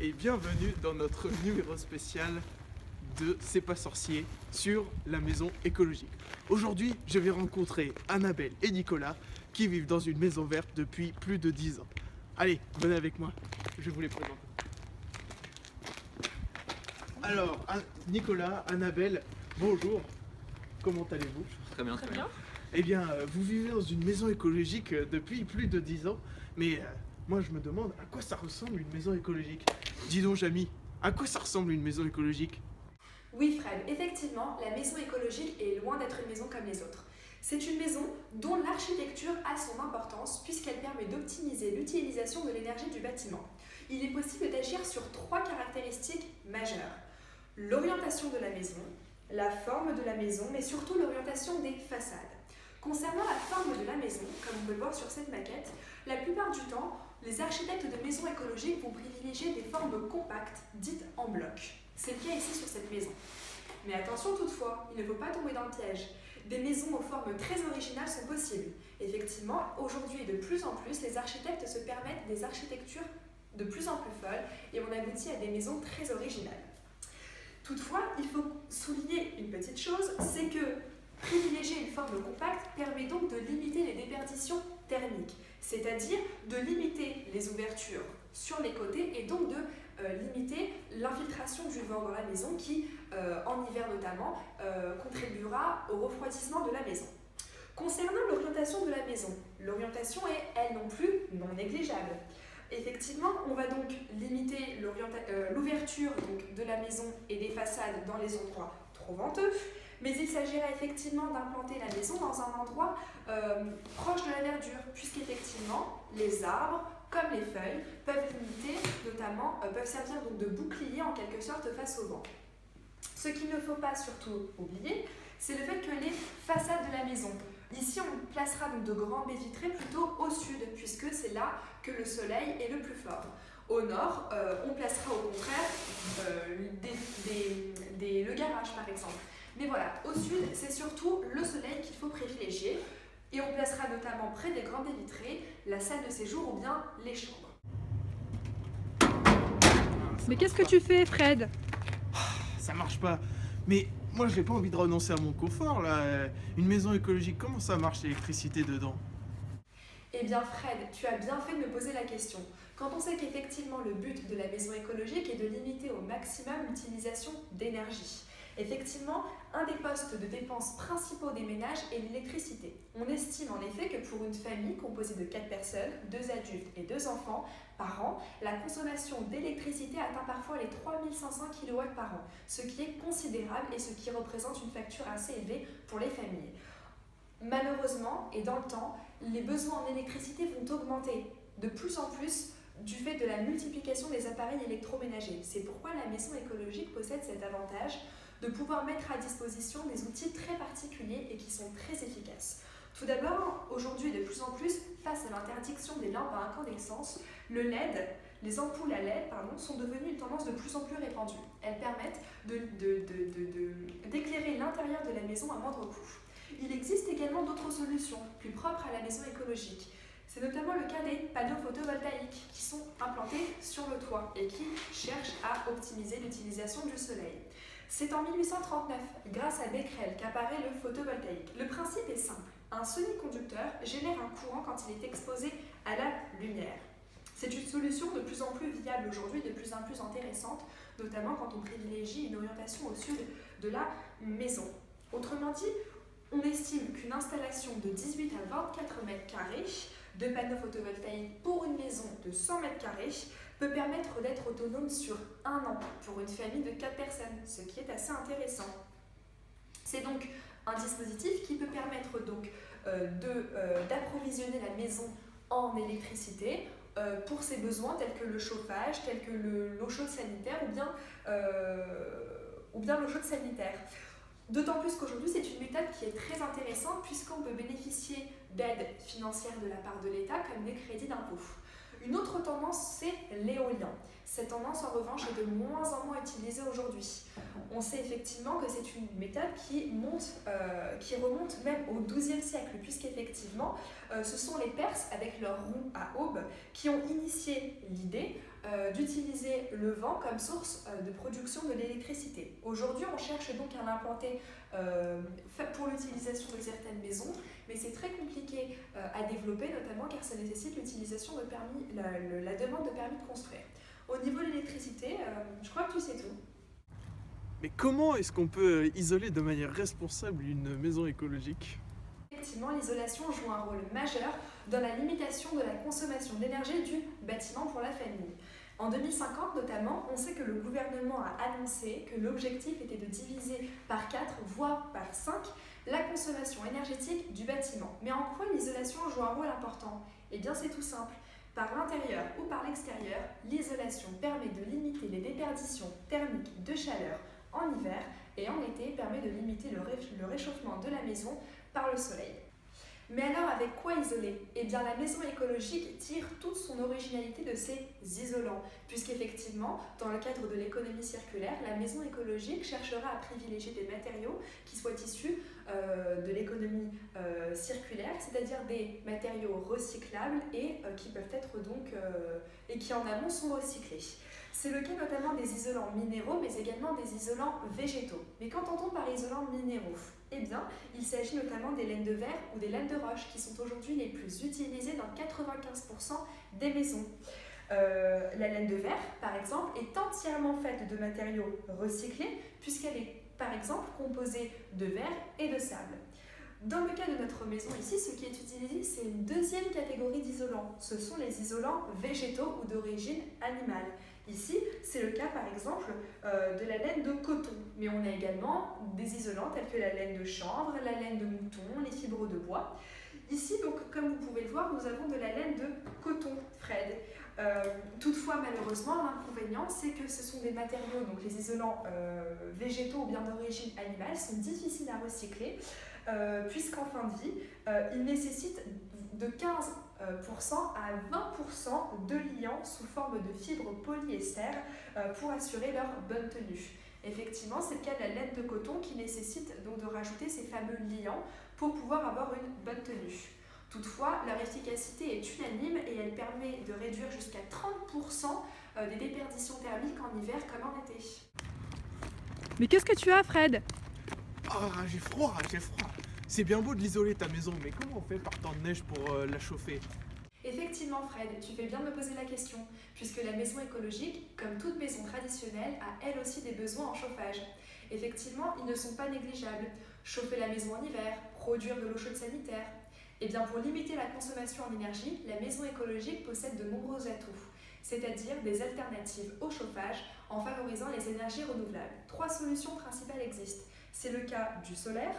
et bienvenue dans notre numéro spécial de C'est pas sorcier sur la maison écologique. Aujourd'hui, je vais rencontrer Annabelle et Nicolas qui vivent dans une maison verte depuis plus de 10 ans. Allez, venez avec moi, je vous les présente. Alors, Nicolas, Annabelle, bonjour, comment allez-vous? Très bien, Très bien. Eh bien, vous vivez dans une maison écologique depuis plus de 10 ans, mais moi je me demande à quoi ça ressemble une maison écologique. Dis donc, Jamy, à quoi ça ressemble une maison écologique? Oui Fred, effectivement, la maison écologique est loin d'être une maison comme les autres. C'est une maison dont l'architecture a son importance puisqu'elle permet d'optimiser l'utilisation de l'énergie du bâtiment. Il est possible d'agir sur 3 caractéristiques majeures. L'orientation de la maison, la forme de la maison, mais surtout l'orientation des façades. Concernant la forme de la maison, comme on peut le voir sur cette maquette, la plupart du temps, les architectes de maisons écologiques vont privilégier des formes compactes, dites en bloc. C'est le cas ici sur cette maison. Mais attention toutefois, il ne faut pas tomber dans le piège. Des maisons aux formes très originales sont possibles. Effectivement, aujourd'hui et de plus en plus, les architectes se permettent des architectures de plus en plus folles et on aboutit à des maisons très originales. Toutefois, il faut souligner une petite chose, c'est que privilégier une forme compacte permet donc de limiter les déperditions thermiques, c'est-à-dire de limiter les ouvertures sur les côtés et donc de limiter l'infiltration du vent dans la maison qui, en hiver notamment, contribuera au refroidissement de la maison. Concernant l'orientation de la maison, l'orientation est, elle non plus, non négligeable. Effectivement, on va donc limiter l'ouverture de la maison et des façades dans les endroits trop venteux, mais il s'agira effectivement d'implanter la maison dans un endroit proche de la verdure, puisqu'effectivement, les arbres, comme les feuilles, peuvent limiter, notamment, peuvent servir donc de bouclier en quelque sorte face au vent. Ce qu'il ne faut pas surtout oublier, c'est le fait que les façades de la maison, ici on placera donc de grands baies vitrées plutôt au sud, puisque c'est là que le soleil est le plus fort. Au nord, on placera au contraire le garage par exemple. Mais voilà, au sud, c'est surtout le soleil qu'il faut privilégier. Et on placera notamment près des grandes baies vitrées la salle de séjour ou bien les chambres. Mais qu'est-ce que tu fais, Fred? Ça marche pas, mais moi j'ai pas envie de renoncer à mon confort là. Une maison écologique, comment ça marche l'électricité dedans? Eh bien Fred, tu as bien fait de me poser la question. Quand on sait qu'effectivement le but de la maison écologique est de limiter au maximum l'utilisation d'énergie. Effectivement, un des postes de dépenses principaux des ménages est l'électricité. On estime en effet que pour une famille composée de 4 personnes, 2 adultes et 2 enfants par an, la consommation d'électricité atteint parfois les 3500 kW par an, ce qui est considérable et ce qui représente une facture assez élevée pour les familles. Malheureusement, et dans le temps, les besoins en électricité vont augmenter de plus en plus du fait de la multiplication des appareils électroménagers. C'est pourquoi la maison écologique possède cet avantage de pouvoir mettre à disposition des outils très particuliers et qui sont très efficaces. Tout d'abord, aujourd'hui de plus en plus, face à l'interdiction des lampes à incandescence, le LED, les ampoules à LED sont devenues une tendance de plus en plus répandue. Elles permettent d'éclairer l'intérieur de la maison à moindre coût. Il existe également d'autres solutions, plus propres à la maison écologique. C'est notamment le cas des panneaux photovoltaïques qui sont implantés sur le toit et qui cherchent à optimiser l'utilisation du soleil. C'est en 1839, grâce à Becquerel, qu'apparaît le photovoltaïque. Le principe est simple. Un semi-conducteur génère un courant quand il est exposé à la lumière. C'est une solution de plus en plus viable aujourd'hui, de plus en plus intéressante, notamment quand on privilégie une orientation au sud de la maison. Autrement dit, on estime qu'une installation de 18 à 24 m² de panneaux photovoltaïques pour une maison de 100 m² peut permettre d'être autonome sur 1 an pour une famille de 4 personnes, ce qui est assez intéressant. C'est donc un dispositif qui peut permettre donc d'approvisionner la maison en électricité pour ses besoins tels que le chauffage, tels que l'eau chaude sanitaire ou bien l'eau chaude sanitaire. D'autant plus qu'aujourd'hui, c'est une méthode qui est très intéressante puisqu'on peut bénéficier d'aides financières de la part de l'État comme des crédits d'impôt. Une autre tendance, c'est l'éolien. Cette tendance, en revanche, est de moins en moins utilisée aujourd'hui. On sait effectivement que c'est une méthode qui remonte même au XIIe siècle, puisqu'effectivement, ce sont les Perses, avec leur roue à aubes, qui ont initié l'idée d'utiliser le vent comme source de production de l'électricité. Aujourd'hui, on cherche donc à l'implanter pour l'utilisation de certaines maisons, mais c'est très compliqué à développer, notamment car ça nécessite l'utilisation de permis, la demande de permis de construire. Au niveau de l'électricité, je crois que tu sais tout. Mais comment est-ce qu'on peut isoler de manière responsable une maison écologique? Effectivement, l'isolation joue un rôle majeur dans la limitation de la consommation d'énergie du bâtiment pour la famille. En 2050 notamment, on sait que le gouvernement a annoncé que l'objectif était de diviser par 4, voire par 5, la consommation énergétique du bâtiment. Mais en quoi l'isolation joue un rôle important? Eh bien c'est tout simple. Par l'intérieur ou par l'extérieur, l'isolation permet de limiter les déperditions thermiques de chaleur en hiver et en été permet de limiter le réchauffement de la maison par le soleil. Mais alors avec quoi isoler? Eh bien la maison écologique tire toute son originalité de ses isolants, puisqu'effectivement, dans le cadre de l'économie circulaire, la maison écologique cherchera à privilégier des matériaux qui soient issus de l'économie circulaire, c'est-à-dire des matériaux recyclables et qui peuvent être donc et qui en amont sont recyclés. C'est le cas notamment des isolants minéraux, mais également des isolants végétaux. Mais qu'entend-on par isolants minéraux? Eh bien, il s'agit notamment des laines de verre ou des laines de roche qui sont aujourd'hui les plus utilisées dans 95% des maisons. La laine de verre, par exemple, est entièrement faite de matériaux recyclés puisqu'elle est, par exemple, composée de verre et de sable. Dans le cas de notre maison ici, ce qui est utilisé, c'est une deuxième catégorie d'isolants. Ce sont les isolants végétaux ou d'origine animale. Ici, c'est le cas par exemple de la laine de coton, mais on a également des isolants tels que la laine de chanvre, la laine de mouton, les fibres de bois. Ici, donc, comme vous pouvez le voir, nous avons de la laine de coton, Fred. Toutefois, malheureusement, l'inconvénient, c'est que ce sont des matériaux, donc les isolants végétaux ou bien d'origine animale, sont difficiles à recycler, puisqu'en fin de vie, ils nécessitent de 15% à 20% de liants sous forme de fibres polyester pour assurer leur bonne tenue. Effectivement, c'est le cas de la laine de coton qui nécessite donc de rajouter ces fameux liants pour pouvoir avoir une bonne tenue. Toutefois, leur efficacité est unanime et elle permet de réduire jusqu'à 30% des déperditions thermiques en hiver comme en été. Mais qu'est-ce que tu as, Fred? Ah, j'ai froid. C'est bien beau de l'isoler ta maison, mais comment on fait par temps de neige pour la chauffer? Effectivement, Fred, tu fais bien de me poser la question, puisque la maison écologique, comme toute maison traditionnelle, a elle aussi des besoins en chauffage. Effectivement, ils ne sont pas négligeables. Chauffer la maison en hiver, produire de l'eau chaude sanitaire. Et bien pour limiter la consommation en énergie, la maison écologique possède de nombreux atouts, c'est-à-dire des alternatives au chauffage en favorisant les énergies renouvelables. 3 solutions principales existent. C'est le cas du solaire,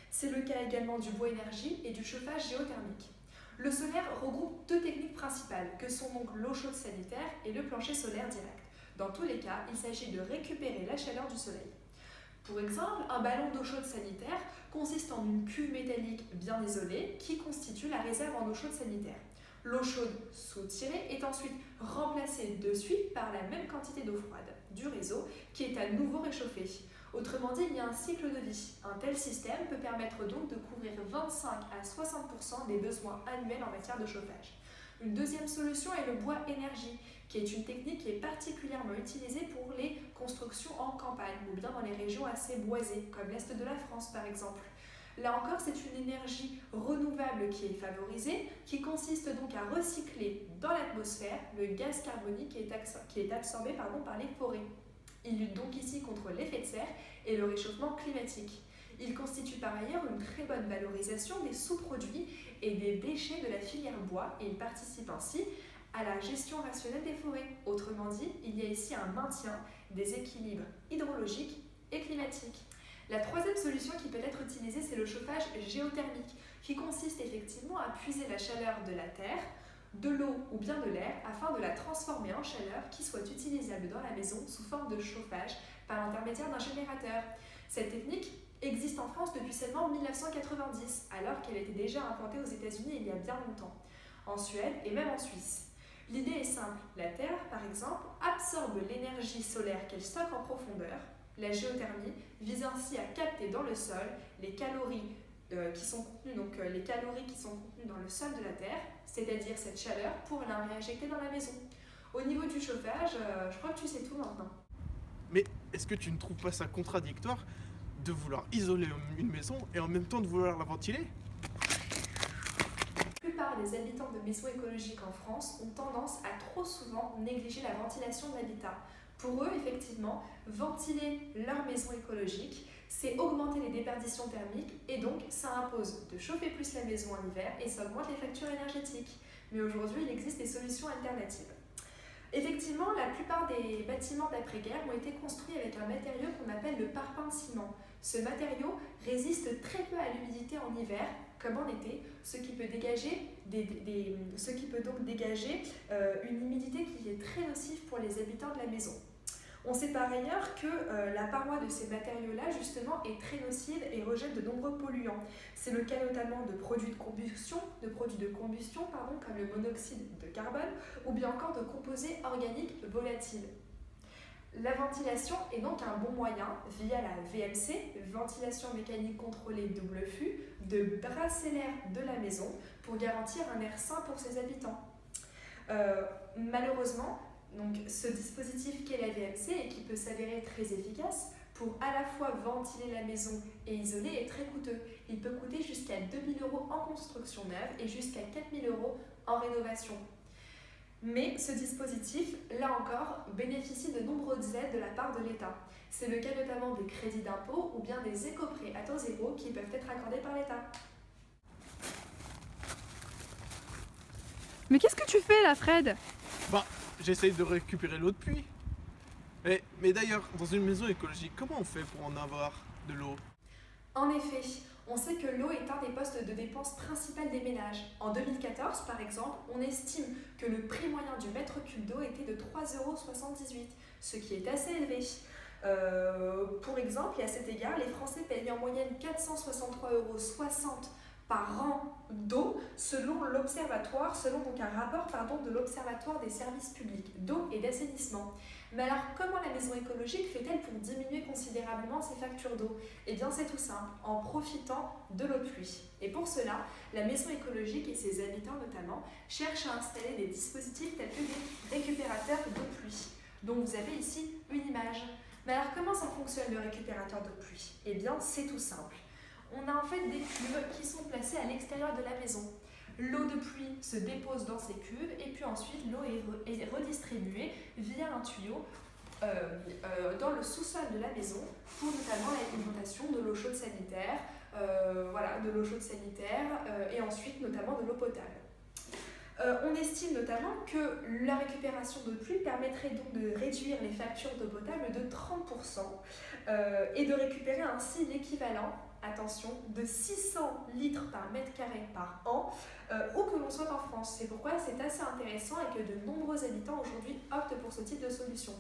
c'est le cas également du bois énergie et du chauffage géothermique. Le solaire regroupe 2 techniques principales, que sont donc l'eau chaude sanitaire et le plancher solaire direct. Dans tous les cas, il s'agit de récupérer la chaleur du soleil. Pour exemple, un ballon d'eau chaude sanitaire consiste en une cuve métallique bien isolée qui constitue la réserve en eau chaude sanitaire. L'eau chaude soutirée est ensuite remplacée de suite par la même quantité d'eau froide du réseau qui est à nouveau réchauffée. Autrement dit, il y a un cycle de vie. Un tel système peut permettre donc de couvrir 25 à 60% des besoins annuels en matière de chauffage. Une deuxième solution est le bois énergie, qui est une technique qui est particulièrement utilisée pour les constructions en campagne ou bien dans les régions assez boisées, comme l'Est de la France par exemple. Là encore, c'est une énergie renouvelable qui est favorisée, qui consiste donc à recycler dans l'atmosphère le gaz carbonique qui est absorbé par les forêts. Il lutte donc ici contre l'effet de serre et le réchauffement climatique. Il constitue par ailleurs une très bonne valorisation des sous-produits et des déchets de la filière bois et il participe ainsi à la gestion rationnelle des forêts. Autrement dit, il y a ici un maintien des équilibres hydrologiques et climatiques. La troisième solution qui peut être utilisée, c'est le chauffage géothermique, qui consiste effectivement à puiser la chaleur de la terre, de l'eau ou bien de l'air afin de la transformer en chaleur qui soit utilisable dans la maison sous forme de chauffage par l'intermédiaire d'un générateur. Cette technique existe en France depuis seulement 1990, alors qu'elle était déjà implantée aux États-Unis il y a bien longtemps, en Suède et même en Suisse. L'idée est simple, la Terre, par exemple, absorbe l'énergie solaire qu'elle stocke en profondeur, La géothermie vise ainsi à capter dans le sol les calories qui sont contenues dans le sol de la Terre, c'est-à-dire cette chaleur, pour la réinjecter dans la maison. Au niveau du chauffage, je crois que tu sais tout maintenant. Mais est-ce que tu ne trouves pas ça contradictoire de vouloir isoler une maison et en même temps de vouloir la ventiler? La plupart des habitants de maisons écologiques en France ont tendance à trop souvent négliger la ventilation de l'habitat. Pour eux, effectivement, ventiler leur maison écologique, c'est augmenter les déperditions thermiques et donc ça impose de chauffer plus la maison en hiver et ça augmente les factures énergétiques. Mais aujourd'hui, il existe des solutions alternatives. Effectivement, la plupart des bâtiments d'après-guerre ont été construits avec un matériau qu'on appelle le parpaing de ciment. Ce matériau résiste très peu à l'humidité en hiver, comme en été, ce qui peut donc dégager une humidité qui est très nocive pour les habitants de la maison. On sait par ailleurs que la paroi de ces matériaux-là, justement, est très nocive et rejette de nombreux polluants. C'est le cas notamment de produits de combustion, comme le monoxyde de carbone, ou bien encore de composés organiques volatiles. La ventilation est donc un bon moyen, via la VMC, ventilation mécanique contrôlée double flux, de brasser l'air de la maison pour garantir un air sain pour ses habitants. Malheureusement, donc, ce dispositif qu'est la VMC et qui peut s'avérer très efficace pour à la fois ventiler la maison et isoler est très coûteux. Il peut coûter jusqu'à 2 000 € en construction neuve et jusqu'à 4 000 € en rénovation. Mais ce dispositif, là encore, bénéficie de nombreuses aides de la part de l'État. C'est le cas notamment des crédits d'impôt ou bien des éco-prêts à taux zéro qui peuvent être accordés par l'État. Mais qu'est-ce que tu fais là, Fred? J'essaye de récupérer l'eau de pluie. Mais d'ailleurs, dans une maison écologique, comment on fait pour en avoir de l'eau? En effet, on sait que l'eau est un des postes de dépense principal des ménages. En 2014, par exemple, on estime que le prix moyen du mètre cube d'eau était de 3,78 €, ce qui est assez élevé. Pour exemple, et à cet égard, les Français payent en moyenne 463,60 € par an d'eau selon donc un rapport de l'Observatoire des services publics d'eau et d'assainissement. Mais alors, comment la maison écologique fait-elle pour diminuer considérablement ses factures d'eau? Eh bien, c'est tout simple, en profitant de l'eau de pluie. Et pour cela, la maison écologique et ses habitants notamment cherchent à installer des dispositifs tels que des récupérateurs d'eau de pluie, dont vous avez ici une image. Mais alors, comment ça fonctionne le récupérateur d'eau de pluie? Eh bien, c'est tout simple. On a en fait des cuves qui sont placées à l'extérieur de la maison. L'eau de pluie se dépose dans ces cuves et puis ensuite l'eau est redistribuée via un tuyau dans le sous-sol de la maison pour notamment l'alimentation de l'eau chaude sanitaire, et ensuite notamment de l'eau potable. On estime notamment que la récupération d'eau de pluie permettrait donc de réduire les factures d'eau potable de 30% et de récupérer ainsi l'équivalent, attention, de 600 litres par mètre carré par an, où que l'on soit en France. C'est pourquoi c'est assez intéressant et que de nombreux habitants aujourd'hui optent pour ce type de solution.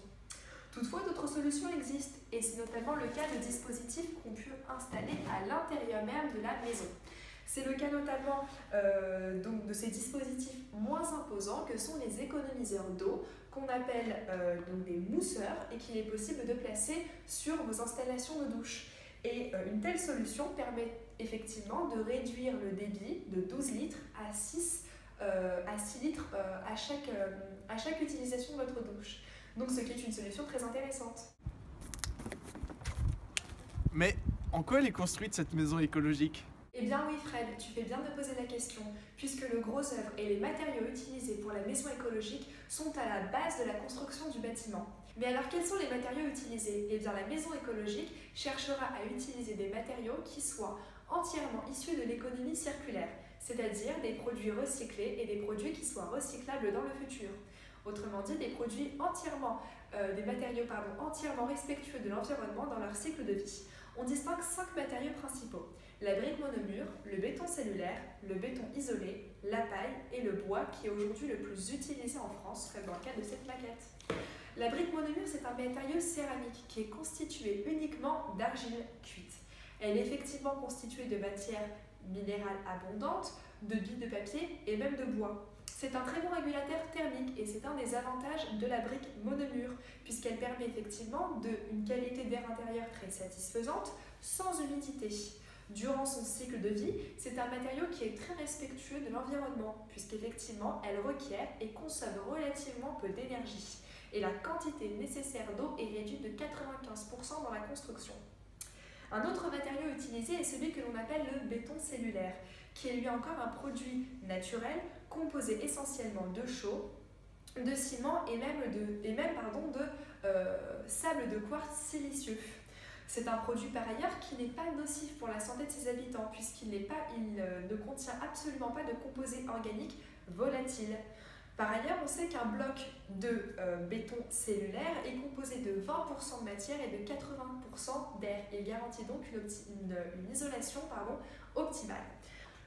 Toutefois, d'autres solutions existent, et c'est notamment le cas de dispositifs qu'on peut installer à l'intérieur même de la maison. C'est le cas notamment donc de ces dispositifs moins imposants que sont les économiseurs d'eau, qu'on appelle donc des mousseurs, et qu'il est possible de placer sur vos installations de douche. Et une telle solution permet effectivement de réduire le débit de 12 litres à 6 litres à chaque utilisation de votre douche. Donc ce qui est une solution très intéressante. Mais en quoi elle est construite cette maison écologique? Eh bien oui Fred, tu fais bien de poser la question, puisque le gros œuvre et les matériaux utilisés pour la maison écologique sont à la base de la construction du bâtiment. Mais alors quels sont les matériaux utilisés? Eh bien la maison écologique cherchera à utiliser des matériaux qui soient entièrement issus de l'économie circulaire, c'est-à-dire des produits recyclés et des produits qui soient recyclables dans le futur. Autrement dit, des matériaux entièrement respectueux de l'environnement dans leur cycle de vie. On distingue 5 matériaux principaux: la brique monomure, le béton cellulaire, le béton isolé, la paille et le bois, qui est aujourd'hui le plus utilisé en France, comme dans le cas de cette maquette. La brique monomure, c'est un matériau céramique qui est constitué uniquement d'argile cuite. Elle est effectivement constituée de matières minérales abondantes, de billes de papier et même de bois. C'est un très bon régulateur thermique et c'est un des avantages de la brique monomure, puisqu'elle permet effectivement une qualité d'air intérieur très satisfaisante, sans humidité. Durant son cycle de vie, c'est un matériau qui est très respectueux de l'environnement, puisqu'effectivement, elle requiert et consomme relativement peu d'énergie. Et la quantité nécessaire d'eau est réduite de 95% dans la construction. Un autre matériau utilisé est celui que l'on appelle le béton cellulaire, qui est lui encore un produit naturel composé essentiellement de chaux, de ciment et même de sable de quartz silicieux. C'est un produit par ailleurs qui n'est pas nocif pour la santé de ses habitants puisqu'il ne contient absolument pas de composés organiques volatiles. Par ailleurs, on sait qu'un bloc de béton cellulaire est composé de 20% de matière et de 80% d'air. Il garantit donc une isolation optimale.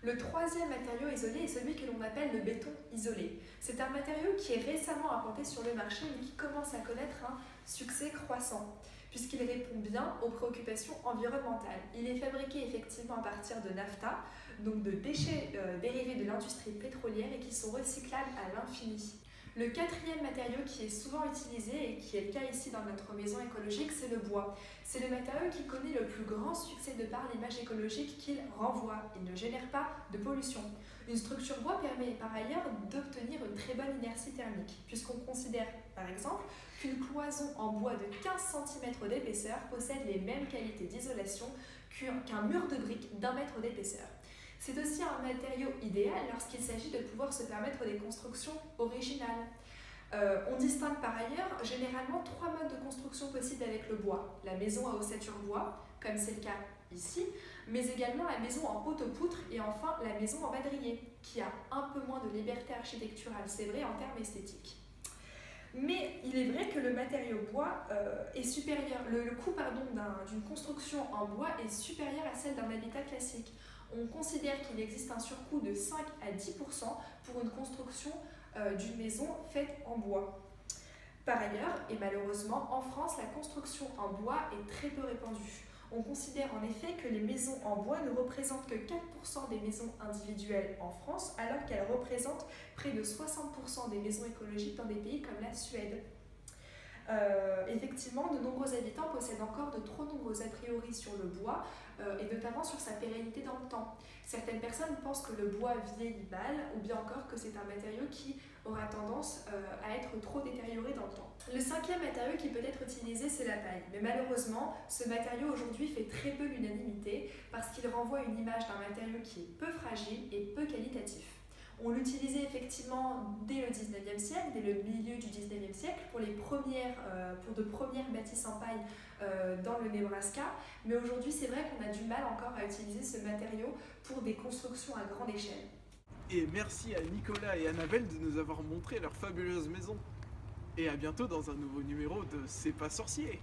Le troisième matériau isolé est celui que l'on appelle le béton isolé. C'est un matériau qui est récemment implanté sur le marché mais qui commence à connaître un succès croissant puisqu'il répond bien aux préoccupations environnementales. Il est fabriqué effectivement à partir de naphta, donc de déchets dérivés de l'industrie pétrolière et qui sont recyclables à l'infini. Le quatrième matériau qui est souvent utilisé et qui est le cas ici dans notre maison écologique, c'est le bois. C'est le matériau qui connaît le plus grand succès de par l'image écologique qu'il renvoie. Il ne génère pas de pollution. Une structure bois permet par ailleurs d'obtenir une très bonne inertie thermique, puisqu'on considère par exemple qu'une cloison en bois de 15 cm d'épaisseur possède les mêmes qualités d'isolation qu'un mur de briques d'1 mètre d'épaisseur. C'est aussi un matériau idéal lorsqu'il s'agit de pouvoir se permettre des constructions originales. On distingue par ailleurs généralement 3 modes de construction possibles avec le bois. La maison à ossature bois, comme c'est le cas ici, mais également la maison en poteau-poutre et enfin la maison en madrier, qui a un peu moins de liberté architecturale, c'est vrai en termes esthétiques. Mais il est vrai que le matériau bois est supérieur, le coût d'une construction en bois est supérieur à celle d'un habitat classique. On considère qu'il existe un surcoût de 5 à 10% pour une construction d'une maison faite en bois. Par ailleurs, et malheureusement, en France, la construction en bois est très peu répandue. On considère en effet que les maisons en bois ne représentent que 4% des maisons individuelles en France, alors qu'elles représentent près de 60% des maisons écologiques dans des pays comme la Suède. Effectivement, de nombreux habitants possèdent encore de trop nombreux a priori sur le bois et notamment sur sa pérennité dans le temps. Certaines personnes pensent que le bois vieillit mal ou bien encore que c'est un matériau qui aura tendance à être trop détérioré dans le temps. Le cinquième matériau qui peut être utilisé, c'est la paille. Mais malheureusement, ce matériau aujourd'hui fait très peu l'unanimité parce qu'il renvoie une image d'un matériau qui est peu fragile et peu qualitatif. On l'utilisait effectivement dès le 19e siècle, dès le milieu du 19e siècle, pour de premières bâtisses en paille dans le Nebraska. Mais aujourd'hui, c'est vrai qu'on a du mal encore à utiliser ce matériau pour des constructions à grande échelle. Et merci à Nicolas et Annabelle de nous avoir montré leur fabuleuse maison. Et à bientôt dans un nouveau numéro de C'est pas sorcier.